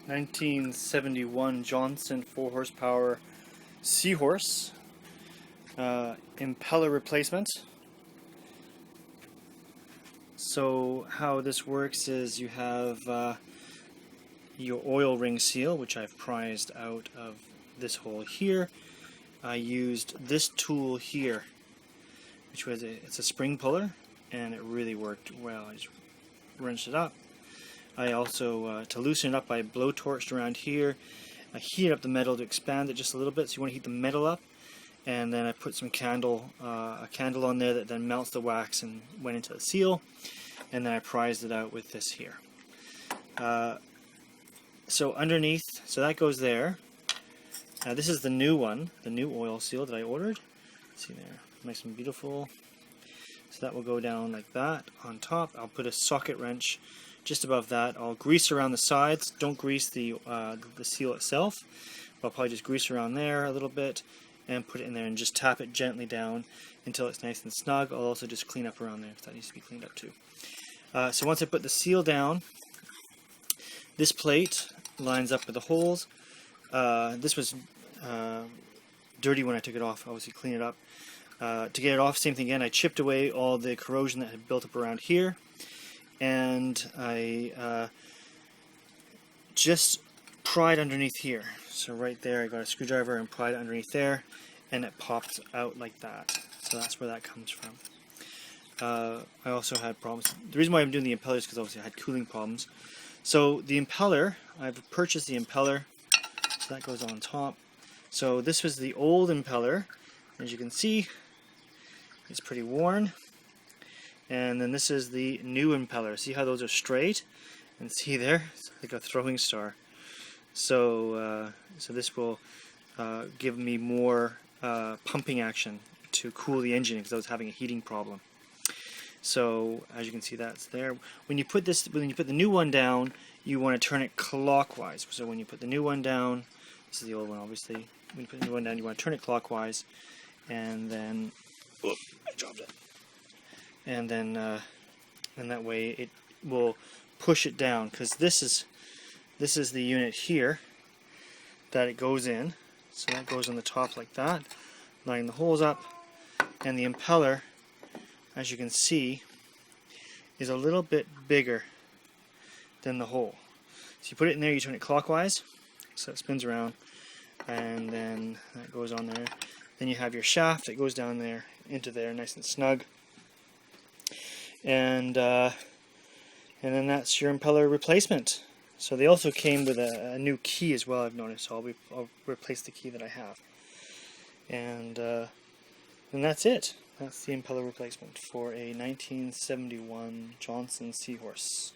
1971 Johnson 4 horsepower Seahorse impeller replacement. So how this works is you have your oil ring seal, which I've prized out of this hole here. I used this tool here, which was it's a spring puller, and it really worked well. I just wrenched it up. I also, to loosen it up, I blowtorched around here. I heated up the metal to expand it just a little bit, so you want to heat the metal up. And then I put some a candle on there that then melts the wax and went into the seal. And then I prized it out with this here. So underneath, so that goes there. This is the new one, the new oil seal that I ordered. See there, nice and beautiful. So that will go down like that on top. I'll put a socket wrench just above that. I'll grease around the sides. Don't grease the seal itself. I'll probably just grease around there a little bit and put it in there and just tap it gently down until it's nice and snug. I'll also just clean up around there because that needs to be cleaned up too. So once I put the seal down, this plate lines up with the holes. This was dirty when I took it off. Obviously clean it up. To get it off, same thing again. I chipped away all the corrosion that had built up around here, and I just pried underneath here. So right there, I got a screwdriver and pried it underneath there, and it popped out like that. So that's where that comes from. I also had problems. The reason why I'm doing the impeller is because obviously I had cooling problems. So the impeller, I've purchased the impeller, so that goes on top. So this was the old impeller. As you can see, it's pretty worn. And then this is the new impeller. See how those are straight? And see there, it's like a throwing star. So, so this will give me more pumping action to cool the engine because I was having a heating problem. So as you can see, that's there. When you put the new one down, you want to turn it clockwise. So when you put the new one down, this is the old one, obviously. When you put the new one down, you want to turn it clockwise, and then, whoop, I dropped it. And then, and that way it will push it down, because this is the unit here that it goes in. So that goes on the top like that, lining the holes up, and the impeller, as you can see, is a little bit bigger than the hole. So you put it in there, you turn it clockwise, so it spins around, and then that goes on there. Then you have your shaft that goes down there into there, nice and snug. And then that's your impeller replacement. So they also came with a new key as well, I've noticed. So I'll replace the key that I have. And that's it. That's the impeller replacement for a 1971 Johnson Seahorse.